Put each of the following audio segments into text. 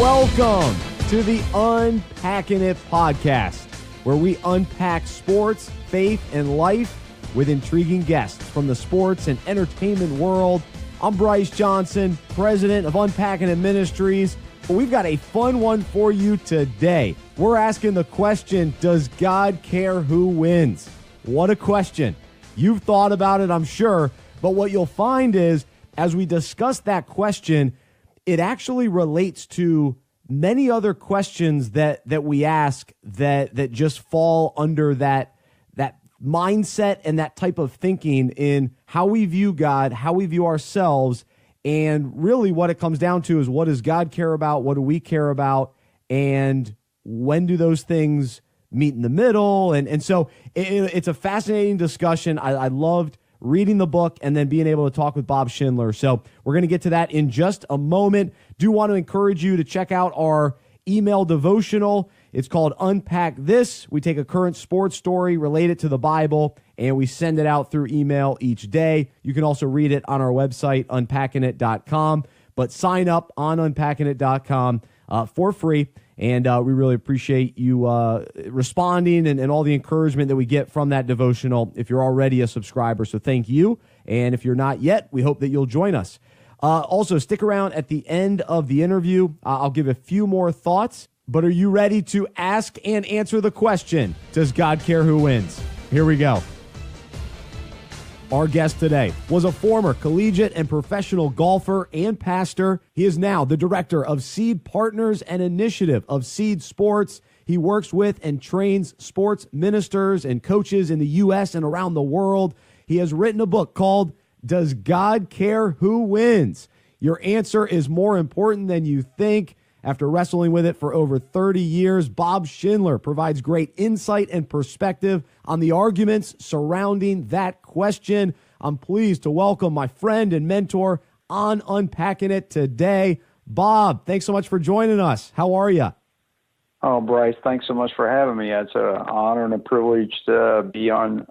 Welcome to the Unpacking It podcast, where we unpack sports, faith, and life with intriguing guests from the sports and entertainment world. I'm Bryce Johnson, president of Unpacking It Ministries. But we've got a fun one for you today. We're asking the question, does God care who wins? What a question. You've thought about it, I'm sure. But what you'll find is, as we discuss that question, it actually relates to many other questions that we ask that just fall under that mindset and that type of thinking in how we view God, how we view ourselves, and really what it comes down to is, what does God care about? What do we care about? And when do those things meet in the middle? And so it's a fascinating discussion. I loved reading the book and then being able to talk with Bob Schindler. So we're going to get to that in just a moment. Do want to encourage you to check out our email devotional. It's called Unpack This. We take a current sports story, relate it to the Bible, and we send it out through email each day. You can also read it on our website, unpackingit.com, but sign up on unpackingit.com for free. And we really appreciate you responding and all the encouragement that we get from that devotional if you're already a subscriber. So thank you. And if you're not yet, we hope that you'll join us. Also, stick around at the end of the interview. I'll give a few more thoughts. But are you ready to ask and answer the question, does God care who wins? Here we go. Our guest today was a former collegiate and professional golfer and pastor. He is now the director of Seed Partners and Initiative of Seed Sports. He works with and trains sports ministers and coaches in the U.S. and around the world. He has written a book called Does God Care Who Wins? Your answer is more important than you think. After wrestling with it for over 30 years, Bob Schindler provides great insight and perspective on the arguments surrounding that question. I'm pleased to welcome my friend and mentor on Unpacking It today. Bob, thanks so much for joining us. How are you? Oh, Bryce, thanks so much for having me. It's an honor and a privilege to be on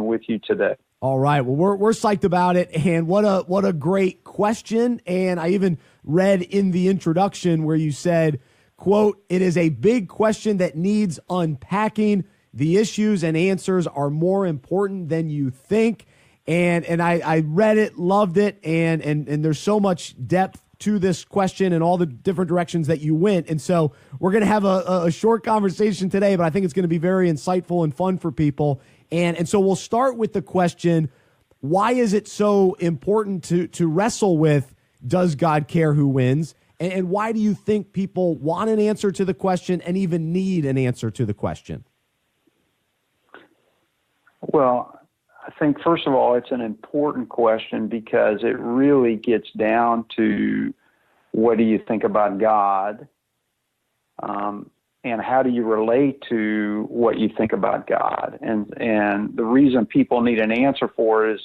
with you today. All right. Well, we're psyched about it, and what a great question. And I even read in the introduction where you said, quote, "It is a big question that needs unpacking. The issues and answers are more important than you think." And I read it, loved it, and there's so much depth to this question and all the different directions that you went. And so we're going to have a short conversation today, but I think it's going to be very insightful and fun for people. And so we'll start with the question, why is it so important to wrestle with, does God care who wins? And why do you think people want an answer to the question and even need an answer to the question? Well, I think, first of all, it's an important question because it really gets down to, what do you think about God? And how do you relate to what you think about God? And the reason people need an answer for it is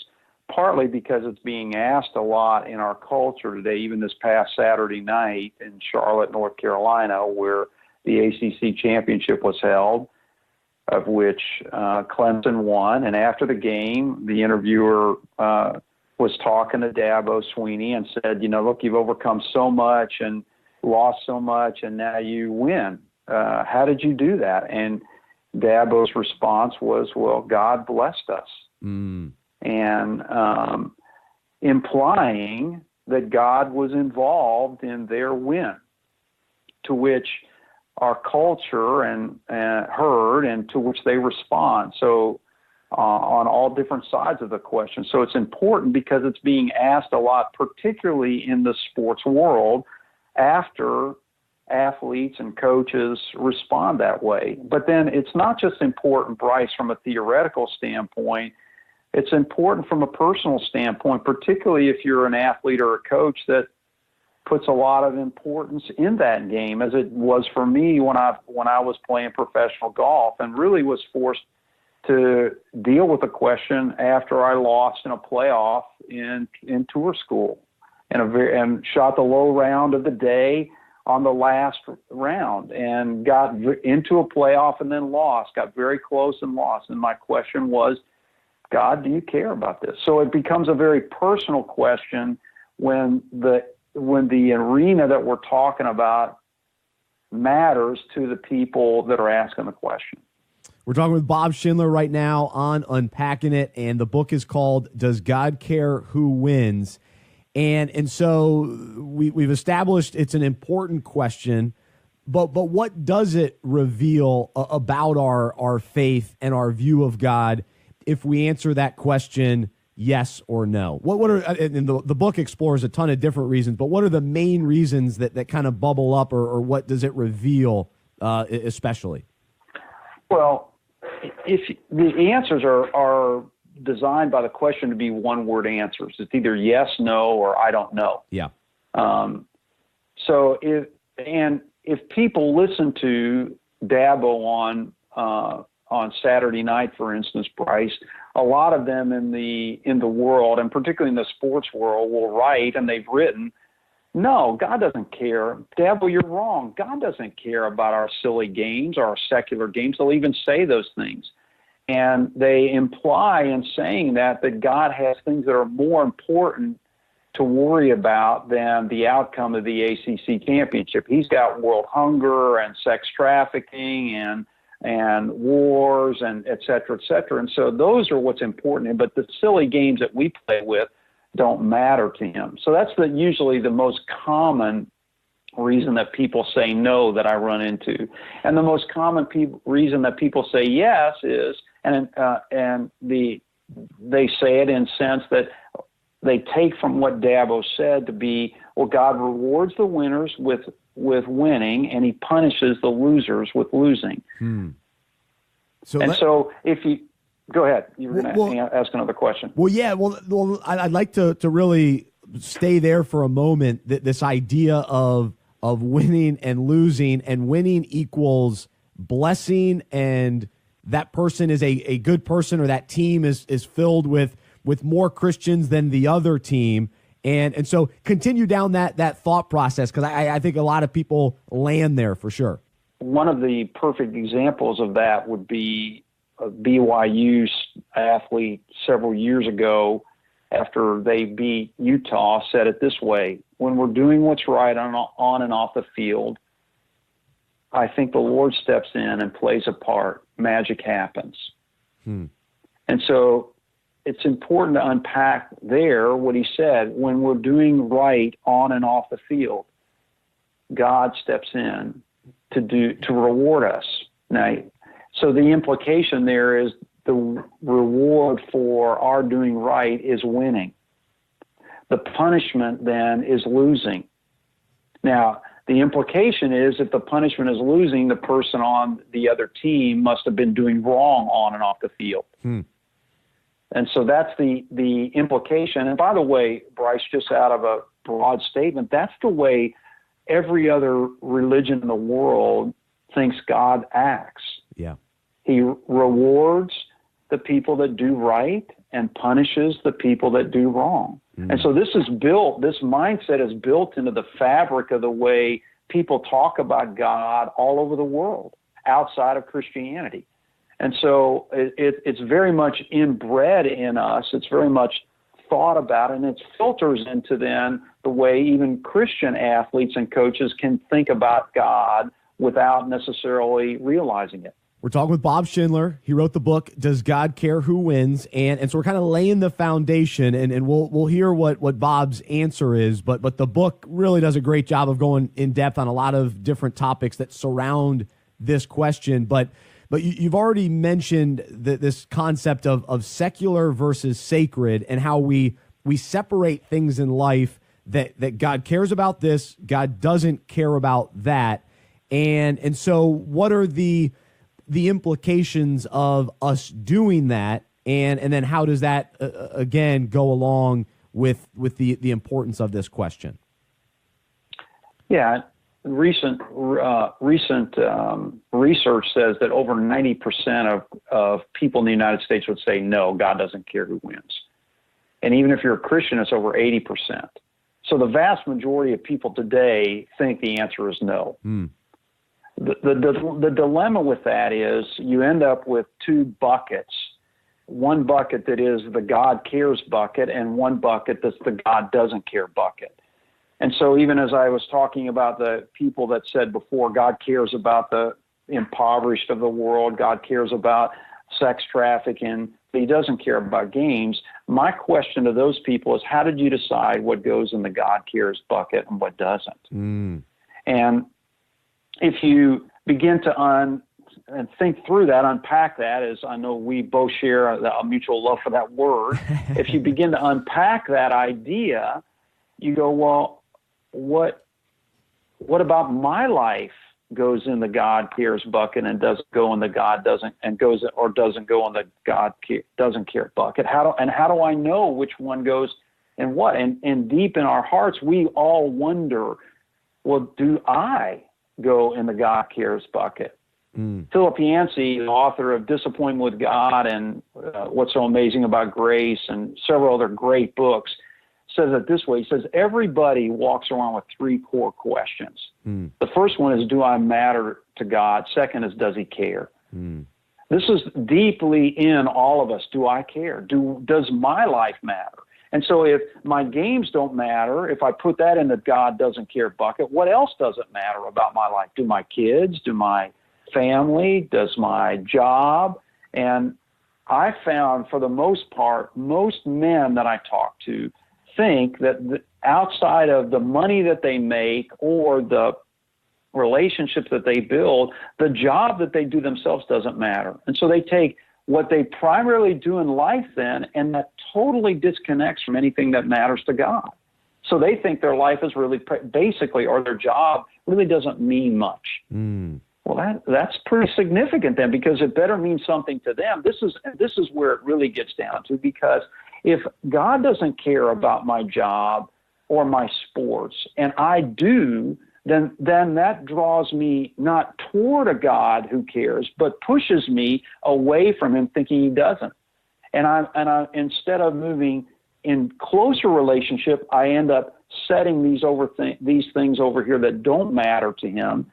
partly because it's being asked a lot in our culture today, even this past Saturday night in Charlotte, North Carolina, where the ACC championship was held, of which Clemson won. And after the game, the interviewer was talking to Dabo Swinney and said, look, you've overcome so much and lost so much, and now you win. How did you do that? And Dabo's response was, well, God blessed us. And implying that God was involved in their win, to which our culture and heard, and to which they respond. So on all different sides of the question. So it's important because it's being asked a lot, particularly in the sports world, after athletes and coaches respond that way. But then it's not just important, Bryce, from a theoretical standpoint. It's important from a personal standpoint, particularly if you're an athlete or a coach that puts a lot of importance in that game, as it was for me when I was playing professional golf, and really was forced to deal with the question after I lost in a playoff in tour school and shot the low round of the day on the last round and got into a playoff and then lost, got very close and lost. And my question was, God, do you care about this? So it becomes a very personal question when the arena that we're talking about matters to the people that are asking the question. We're talking with Bob Schindler right now on Unpacking It, and the book is called Does God Care Who Wins? And so we've established it's an important question, but what does it reveal about our faith and our view of God if we answer that question yes or no? What are, and the book explores a ton of different reasons, but what are the main reasons that kind of bubble up, or what does it reveal especially? Well, if the answers are designed by the question to be one-word answers. It's either yes, no, or I don't know. Yeah. So if people listen to Dabo on Saturday night, for instance, Bryce, a lot of them in the world, and particularly in the sports world, will write, and they've written, no, God doesn't care. Dabo, you're wrong. God doesn't care about our silly games or our secular games. They'll even say those things. And they imply in saying that God has things that are more important to worry about than the outcome of the ACC championship. He's got world hunger and sex trafficking and wars and et cetera, et cetera. And so those are what's important. But the silly games that we play with don't matter to him. So that's usually the most common reason that people say no that I run into. And the most common reason that people say yes is, they say it in sense that they take from what Dabo said to be, well, God rewards the winners with winning, and he punishes the losers with losing. So if you go ahead, you were going to ask another question. Well, yeah. Well, I'd like to really stay there for a moment. This idea of winning and losing, and winning equals blessing, and that person is a good person, or that team is filled with more Christians than the other team. And so continue down that thought process, because I think a lot of people land there for sure. One of the perfect examples of that would be a BYU athlete several years ago, after they beat Utah, said it this way: when we're doing what's right on and off the field, I think the Lord steps in and plays a part. Magic happens. And so it's important to unpack there what he said. When we're doing right on and off the field, God steps in to reward us. Now, so the implication there is the reward for our doing right is winning. The punishment then is losing. Now, the implication is if the punishment is losing, the person on the other team must have been doing wrong on and off the field. And so that's the implication. And by the way, Bryce, just out of a broad statement, that's the way every other religion in the world thinks God acts. Yeah. He rewards the people that do right and punishes the people that do wrong. And so this mindset is built into the fabric of the way people talk about God all over the world outside of Christianity. And so it's very much inbred in us. It's very much thought about, and it filters into then the way even Christian athletes and coaches can think about God without necessarily realizing it. We're talking with Bob Schindler. He wrote the book, Does God Care Who Wins? And so we're kind of laying the foundation, and we'll hear what Bob's answer is, but the book really does a great job of going in depth on a lot of different topics that surround this question. But you've already mentioned this concept of secular versus sacred, and how we separate things in life, that God cares about this, God doesn't care about that. And so what are the implications of us doing that, and then how does that again go along with the importance of this question? Yeah, recent research says that over 90% of people in the United States would say no, God doesn't care who wins, and even if you're a Christian, it's over 80%. So the vast majority of people today think the answer is no. The dilemma with that is you end up with two buckets. One bucket that is the God cares bucket, and one bucket that's the God doesn't care bucket. And so even as I was talking about the people that said before, God cares about the impoverished of the world, God cares about sex trafficking, but he doesn't care about games. My question to those people is, how did you decide what goes in the God cares bucket and what doesn't? And if you begin to and think through that, unpack that, as I know we both share a mutual love for that word. If you begin to unpack that idea, you go, well, what about my life goes in the God cares bucket and doesn't go in the God doesn't, and goes or doesn't go in the God doesn't care bucket? How do I know which one goes in what? And deep in our hearts, we all wonder, well, do I go in the God cares bucket? Philip Yancey, the author of Disappointment with God and What's So Amazing About Grace and several other great books, says it this way. He says, everybody walks around with three core questions. The first one is, do I matter to God? Second is, does he care? This is deeply in all of us. Do I care? Does my life matter? And so if my games don't matter, if I put that in the God doesn't care bucket, what else doesn't matter about my life? Do my kids? Do my family? Does my job? And I found, for the most part, most men that I talk to think that outside of the money that they make or the relationships that they build, the job that they do themselves doesn't matter. And so they take what they primarily do in life then, and that totally disconnects from anything that matters to God. So they think their life is really basically, or their job really doesn't mean much. Well, that's pretty significant then, because it better mean something to them. This is where it really gets down to, because if God doesn't care about my job or my sports, and I do, then that draws me not toward a God who cares, but pushes me away from him, thinking he doesn't. And I instead of moving in closer relationship, I end up setting these things over here that don't matter to him,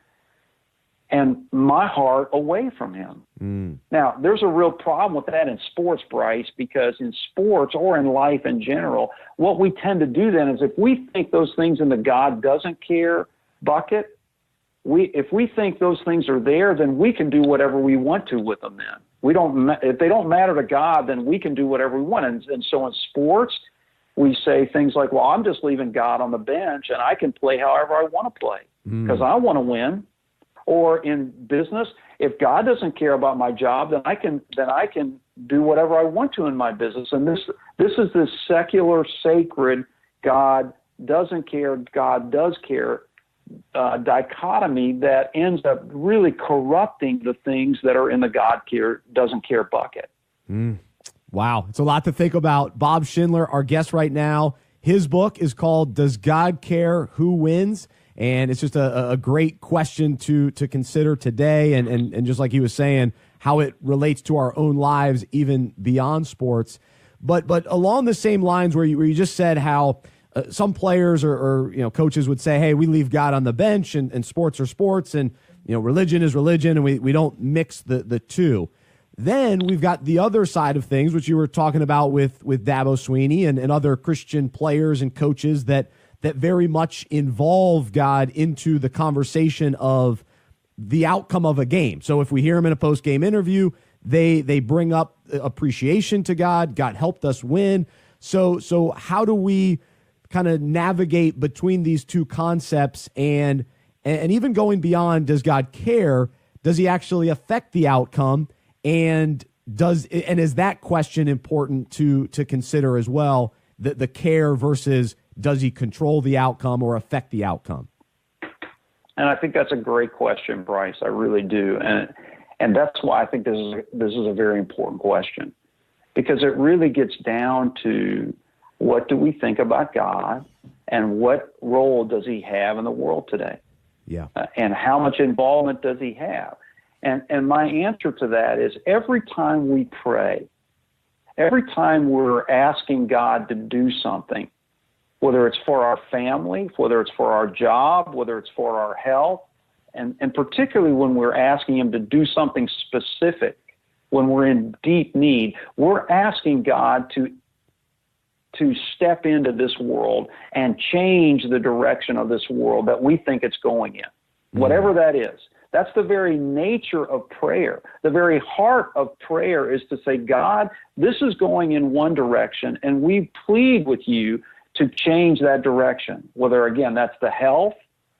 and my heart away from him. Now, there's a real problem with that in sports, Bryce, because in sports or in life in general, what we tend to do then is, if we think those things in the God doesn't care bucket, if we think those things are there, then we can do whatever we want to with them then. If they don't matter to God, then we can do whatever we want. And so in sports, we say things like, well, I'm just leaving God on the bench and I can play however I want to play because I want to win. Or in business, if God doesn't care about my job, then I can do whatever I want to in my business. And this is this secular, sacred, God doesn't care, God does care dichotomy that ends up really corrupting the things that are in the God doesn't care bucket. Wow, it's a lot to think about. Bob Schindler, our guest right now, his book is called Does God Care Who Wins? And it's just a great question to consider today. And just like he was saying, how it relates to our own lives, even beyond sports. But along the same lines where you just said how some players or coaches would say, hey, we leave God on the bench and sports are sports and religion is religion, and we don't mix the two. Then we've got the other side of things, which you were talking about with Dabo Swinney and other Christian players and coaches that very much involve God into the conversation of the outcome of a game. So if we hear him in a post-game interview, they bring up appreciation to God. God helped us win. So how do we kind of navigate between these two concepts and even going beyond, does God care? Does he actually affect the outcome? And is that question important to consider as well, the care versus does he control the outcome or affect the outcome? And I think that's a great question, Bryce. I really do. And that's why I think this is a very important question, because it really gets down to, what do we think about God and what role does he have in the world today? Yeah. And how much involvement does he have? And my answer to that is, every time we pray, every time we're asking God to do something, whether it's for our family, whether it's for our job, whether it's for our health, and particularly when we're asking him to do something specific, when we're in deep need, we're asking God to to step into this world and change the direction of this world that we think it's going in, whatever that is. That's the very nature of prayer. The very heart of prayer is to say, God, this is going in one direction, and we plead with you to change that direction, whether, again, that's the health,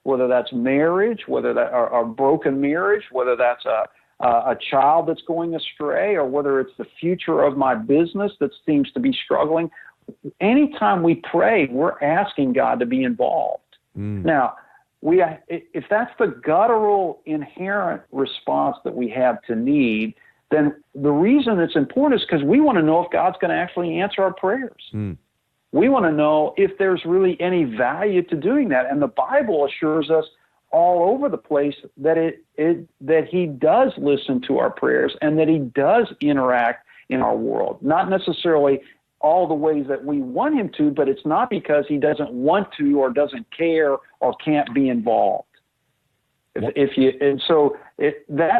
whether that's marriage, whether that a broken marriage, whether that's a child that's going astray, or whether it's the future of my business that seems to be struggling. Anytime we pray, we're asking God to be involved. Now, if that's the guttural, inherent response that we have to need, then the reason it's important is because we want to know if God's going to actually answer our prayers. We want to know if there's really any value to doing that. And the Bible assures us all over the place that that he does listen to our prayers and that he does interact in our world. Not necessarily all the ways that we want him to, but it's not because he doesn't want to or doesn't care or can't be involved. That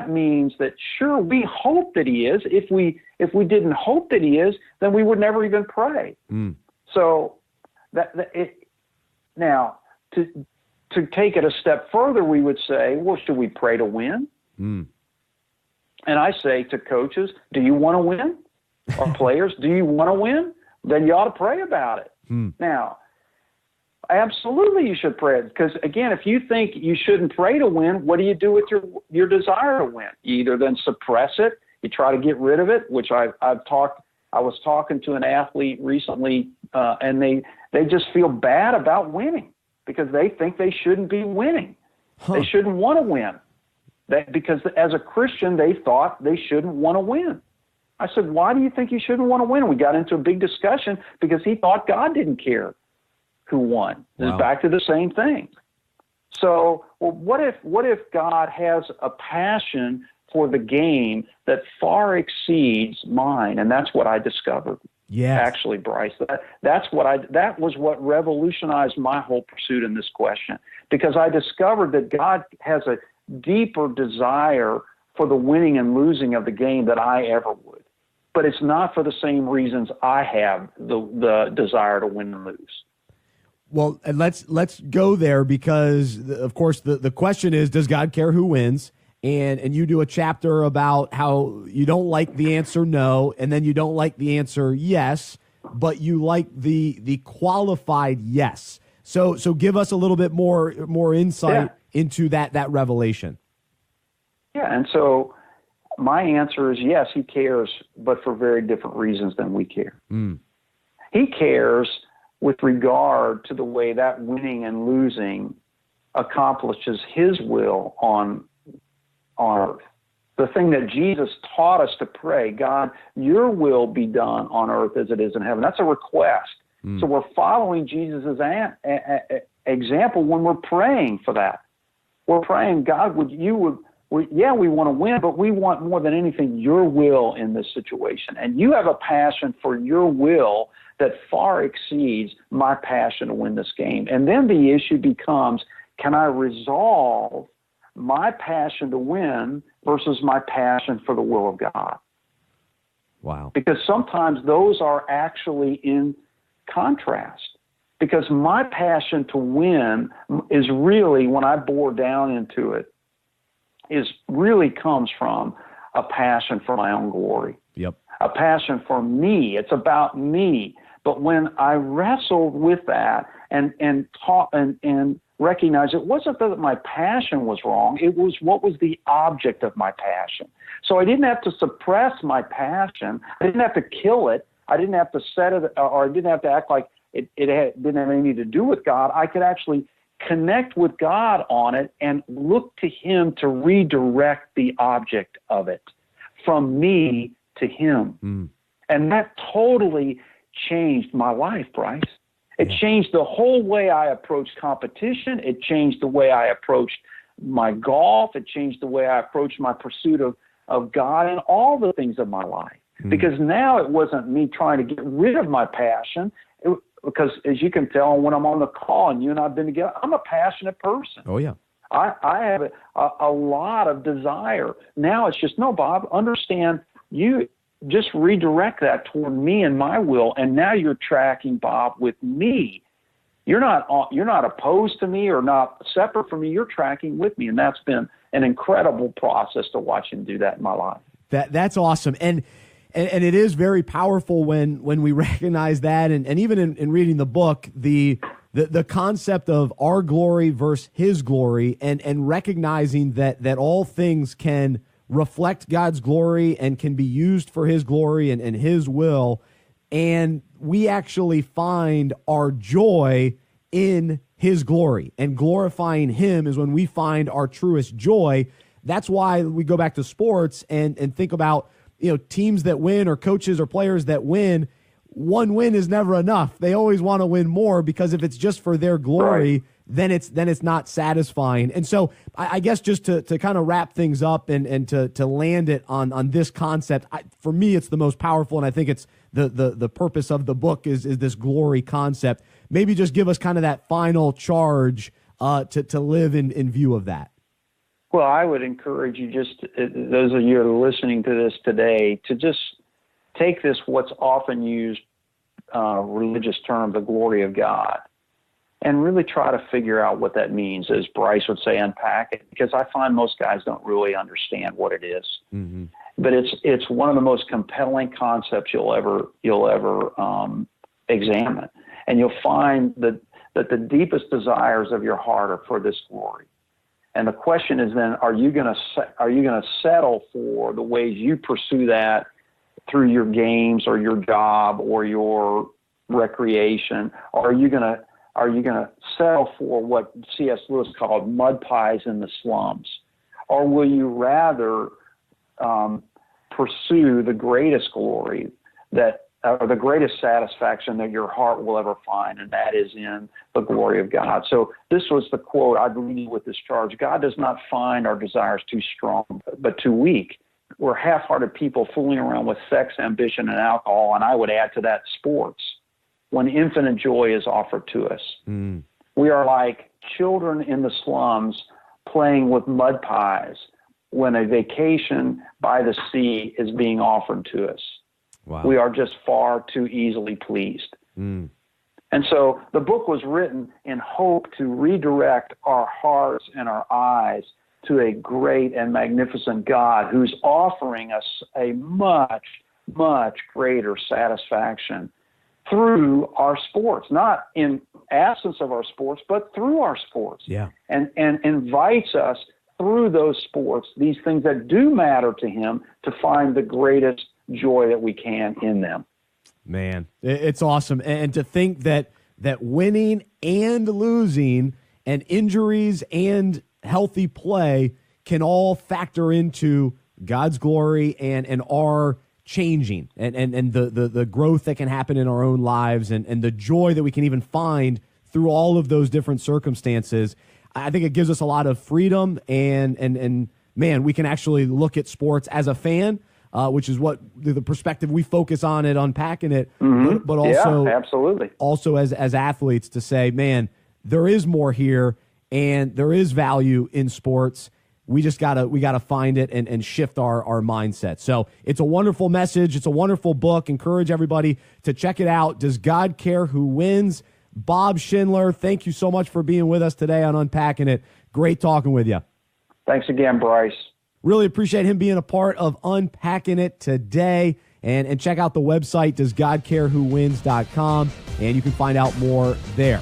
means that, sure, we hope that he is. If we didn't hope that he is, then we would never even pray. So now to take it a step further, we would say, well, should we pray to win? And I say to coaches, do you want to win? Or players, do you want to win? Then you ought to pray about it. Now, absolutely you should pray, because, again, if you think you shouldn't pray to win, what do you do with your desire to win? You either then suppress it, you try to get rid of it, which I was talking to an athlete recently, and they just feel bad about winning because they think they shouldn't be winning. They shouldn't want to win. Because as a Christian, they thought they shouldn't want to win. I said, why do you think you shouldn't want to win? And we got into a big discussion because he thought God didn't care who won. Wow. It's back to the same thing. So, well, what if God has a passion for the game that far exceeds mine? And that's what I discovered. Yeah, actually, Bryce, that was what revolutionized my whole pursuit in this question, because I discovered that God has a deeper desire for the winning and losing of the game than I ever would. But it's not for the same reasons I have the desire to win and lose. Well, and let's go there, because, of course, the question is, does God care who wins? And you do a chapter about how you don't like the answer no, and then you don't like the answer yes, but you like the qualified yes. So give us a little bit more insight into that revelation. Yeah, and so my answer is yes, he cares, but for very different reasons than we care. He cares with regard to the way that winning and losing accomplishes his will on earth. The thing that Jesus taught us to pray, God, your will be done on earth as it is in heaven. That's a request. So we're following Jesus' example when we're praying for that. We're praying, God, we want to win, but we want more than anything your will in this situation. And you have a passion for your will that far exceeds my passion to win this game. And then the issue becomes, can I resolve my passion to win versus my passion for the will of God? Wow. Because sometimes those are actually in contrast. Because my passion to win is really, when I bore down into it, really comes from a passion for my own glory. Yep. A passion for me. It's about me. But when I wrestled with that and recognized it wasn't that my passion was wrong, it was what was the object of my passion. So I didn't have to suppress my passion. I didn't have to kill it. I didn't have to set it, or I didn't have to act like it didn't have anything to do with God. I could actually connect with God on it and look to him to redirect the object of it from me to him. And that totally changed my life, Bryce. It changed the whole way I approached competition. It changed the way I approached my golf. It changed the way I approached my pursuit of God and all the things of my life. Because now it wasn't me trying to get rid of my passion. Because as you can tell, when I'm on the call and you and I have been together, I'm a passionate person. Oh, yeah. I have a lot of desire. Now it's just, no, Bob, understand, you just redirect that toward me and my will. And now you're tracking, Bob, with me. You're not opposed to me or not separate from me. You're tracking with me. And that's been an incredible process to watch him do that in my life. That's awesome. And it is very powerful when we recognize that. And even in reading the book, the concept of our glory versus his glory, and recognizing that all things can reflect God's glory and can be used for his glory and his will. And we actually find our joy in his glory, and glorifying him is when we find our truest joy. That's why we go back to sports and think about, teams that win, or coaches or players that win. One win is never enough. They always want to win more, because if it's just for their glory, right, then it's not satisfying. And so I guess just to kind of wrap things up and to land it on this concept, for me, it's the most powerful, and I think it's the purpose of the book is this glory concept. Maybe just give us kind of that final charge to live in view of that. Well, I would encourage you, just those of you that are listening to this today, to just take this, what's often used religious term, the glory of God, and really try to figure out what that means. As Bryce would say, unpack it, because I find most guys don't really understand what it is. Mm-hmm. But it's one of the most compelling concepts you'll ever examine, and you'll find that the deepest desires of your heart are for this glory. And the question is then, are you going to settle for the ways you pursue that through your games or your job or your recreation? Or are you going to settle for what C.S. Lewis called mud pies in the slums? Or will you rather pursue the greatest glory or the greatest satisfaction that your heart will ever find, and that is in the glory of God? So this was the quote I believe with this charge: God does not find our desires too strong, but too weak. We're half-hearted people fooling around with sex, ambition, and alcohol, and I would add to that sports, when infinite joy is offered to us. Mm. We are like children in the slums playing with mud pies when a vacation by the sea is being offered to us. Wow. We are just far too easily pleased. Mm. And so the book was written in hope to redirect our hearts and our eyes to a great and magnificent God who's offering us a much, much greater satisfaction through our sports, not in absence of our sports, but through our sports. Yeah. And invites us through those sports, these things that do matter to him, to find the greatest joy that we can in them. Man, it's awesome. And to think that winning and losing and injuries and healthy play can all factor into God's glory and our changing and the growth that can happen in our own lives and the joy that we can even find through all of those different circumstances. I think it gives us a lot of freedom and man, we can actually look at sports as a fan, which is what the perspective we focus on at Unpacking It, mm-hmm. but also, absolutely. Also as athletes, to say, man, there is more here and there is value in sports. We just gotta find it and shift our mindset. So it's a wonderful message. It's a wonderful book. Encourage everybody to check it out. Does God Care Who Wins? Bob Schindler, thank you so much for being with us today on Unpacking It. Great talking with you. Thanks again, Bryce. Really appreciate him being a part of Unpacking It today. And check out the website, doesgodcarewhowins.com, and you can find out more there.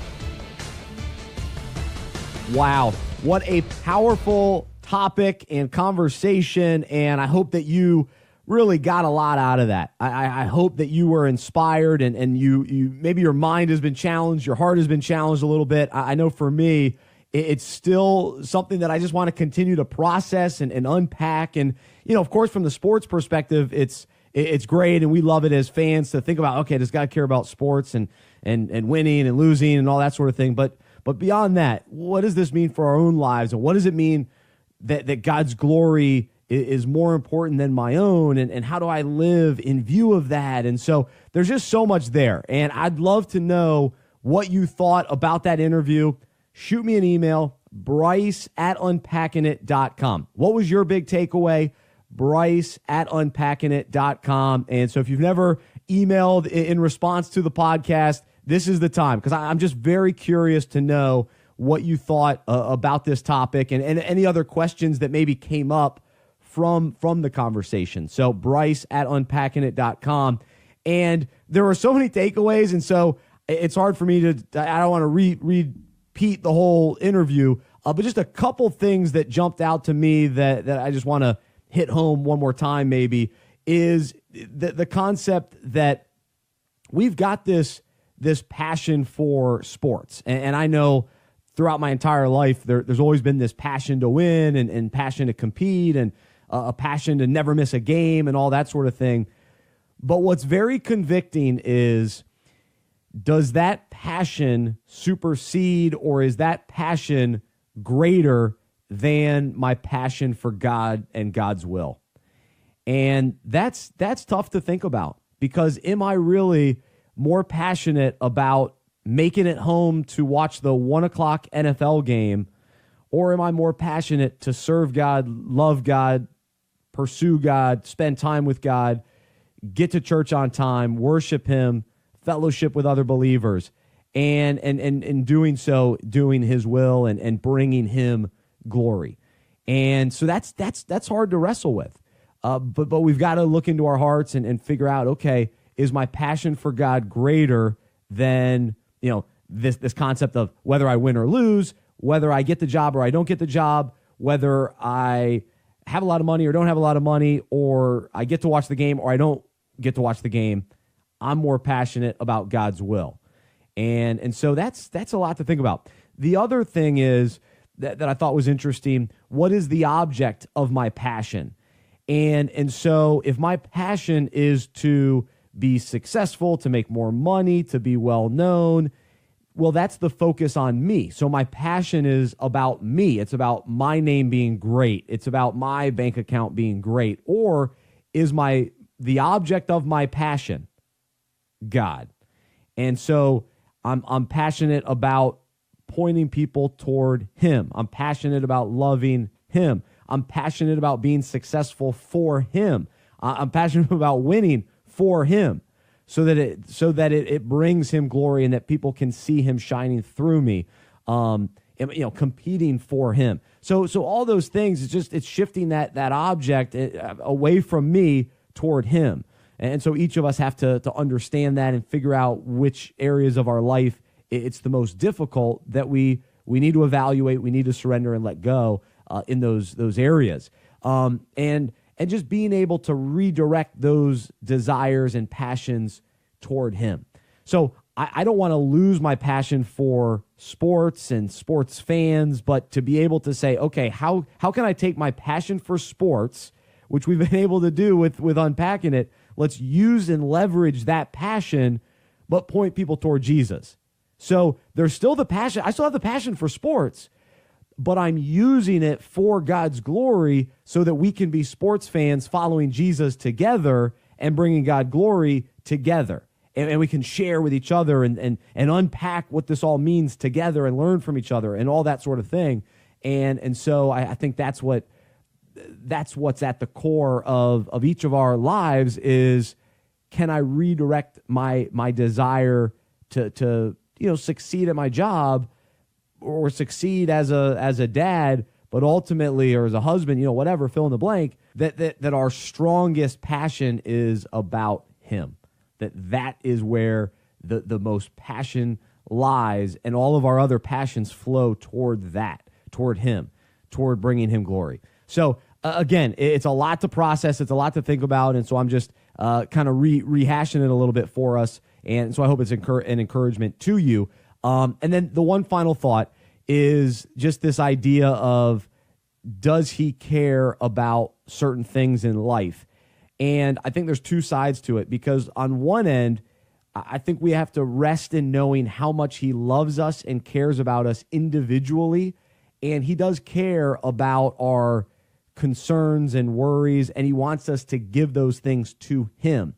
Wow, what a powerful topic and conversation, and I hope that you really got a lot out of that. I hope that you were inspired and you maybe your mind has been challenged, your heart has been challenged a little bit. I know for me, it's still something that I just want to continue to process and unpack. And, of course, from the sports perspective, it's great, and we love it as fans to think about, okay, does God care about sports and winning and losing and all that sort of thing? But beyond that, what does this mean for our own lives, and what does it mean that God's glory is more important than my own, and how do I live in view of that? And so there's just so much there, and I'd love to know what you thought about that interview. Shoot me an email, Bryce@unpackingit.com. What was your big takeaway? Bryce at unpackingit.com. And so if you've never emailed in response to the podcast, this is the time, because I'm just very curious to know what you thought about this topic and any other questions that maybe came up from the conversation. So Bryce at unpackingit.com. And there were so many takeaways, and so it's hard for me to, I don't want to repeat the whole interview, but just a couple things that jumped out to me that I just want to hit home one more time maybe, is the concept that we've got this passion for sports. And I know throughout my entire life, there's always been this passion to win and passion to compete and a passion to never miss a game and all that sort of thing. But what's very convicting is, does that passion supersede, or is that passion greater than my passion for God and God's will? And that's tough to think about, because am I really more passionate about making it home to watch the 1:00 NFL game, or am I more passionate to serve God, love God, pursue God, spend time with God, get to church on time, worship Him, fellowship with other believers, and in doing so, doing His will and bringing Him glory? And so that's hard to wrestle with. But we've got to look into our hearts and figure out, okay, is my passion for God greater than, this concept of whether I win or lose, whether I get the job or I don't get the job, whether I have a lot of money or don't have a lot of money, or I get to watch the game or I don't get to watch the game? I'm more passionate about God's will. And so that's a lot to think about. The other thing is that I thought was interesting, what is the object of my passion? And so if my passion is to be successful, to make more money, to be well known, well, that's the focus on me. So my passion is about me. It's about my name being great. It's about my bank account being great. Or is the object of my passion God? And so I'm passionate about pointing people toward Him. I'm passionate about loving Him. I'm passionate about being successful for Him. I'm passionate about winning for Him, so that it brings Him glory and that people can see Him shining through me, competing for Him. So all those things, it's shifting that object away from me toward Him. And so each of us have to understand that and figure out which areas of our life it's the most difficult that we need to evaluate, we need to surrender and let go in those areas. And just being able to redirect those desires and passions toward Him. So I don't want to lose my passion for sports and sports fans, but to be able to say, okay, how can I take my passion for sports, which we've been able to do with Unpacking It, let's use and leverage that passion, but point people toward Jesus. So there's still the passion. I still have the passion for sports, but I'm using it for God's glory so that we can be sports fans following Jesus together and bringing God glory together. And we can share with each other and unpack what this all means together and learn from each other and all that sort of thing. And so I think that's what's at the core of each of our lives is, can I redirect my desire to succeed at my job, or succeed as a dad, but ultimately, or as a husband, whatever, fill in the blank, that our strongest passion is about Him, that is where the most passion lies, and all of our other passions flow toward Him, toward bringing Him glory. So again, it's a lot to process, it's a lot to think about, and so I'm just kind of rehashing it a little bit for us, and so I hope it's an encouragement to you. And then the one final thought is just this idea of, does He care about certain things in life? And I think there's two sides to it, because on one end, I think we have to rest in knowing how much He loves us and cares about us individually, and He does care about our concerns and worries, and He wants us to give those things to Him.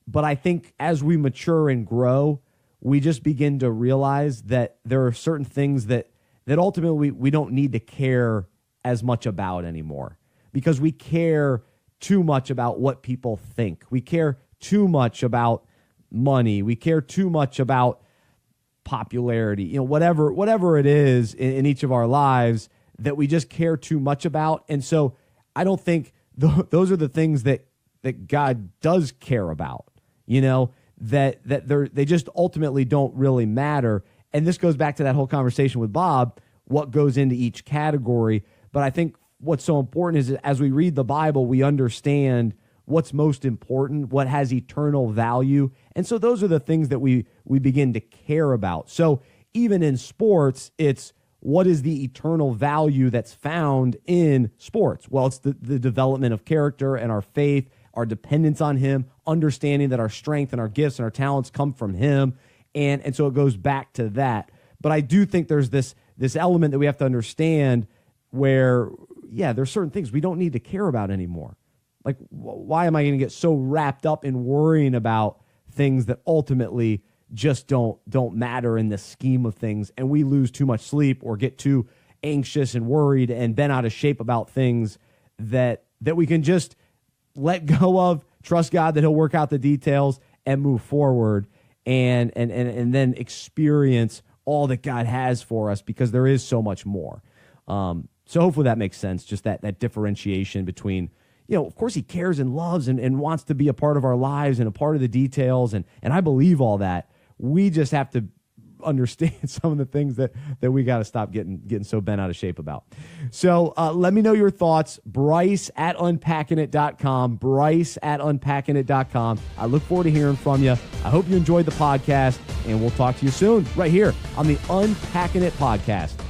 But I think as we mature and grow, we just begin to realize that there are certain things that ultimately we don't need to care as much about anymore, because we care too much about what people think. We care too much about money. We care too much about popularity, whatever it is in each of our lives that we just care too much about. And so I don't think those are the things that God does care about, that they just ultimately don't really matter. And this goes back to that whole conversation with Bob, what goes into each category. But I think what's so important is that as we read the Bible, we understand what's most important, what has eternal value. And so those are the things that we begin to care about. So even in sports, it's what is the eternal value that's found in sports? Well, it's the development of character and our faith, our dependence on him, understanding that our strength and our gifts and our talents come from him. And so it goes back to that. But I do think there's this element that we have to understand where, there's certain things we don't need to care about anymore. Like, why am I going to get so wrapped up in worrying about things that ultimately just don't matter in the scheme of things, and we lose too much sleep or get too anxious and worried and bent out of shape about things that we can just let go of, trust God that he'll work out the details and move forward and then experience all that God has for us, because there is so much more. So hopefully that makes sense, just that differentiation between, of course he cares and loves and wants to be a part of our lives and a part of the details. And I believe all that. We just have to understand some of the things that we got to stop getting so bent out of shape about. So let me know your thoughts. Bryce@unpackingit.com. Bryce@unpackingit.com. I look forward to hearing from you. I hope you enjoyed the podcast, and we'll talk to you soon right here on the Unpacking It podcast.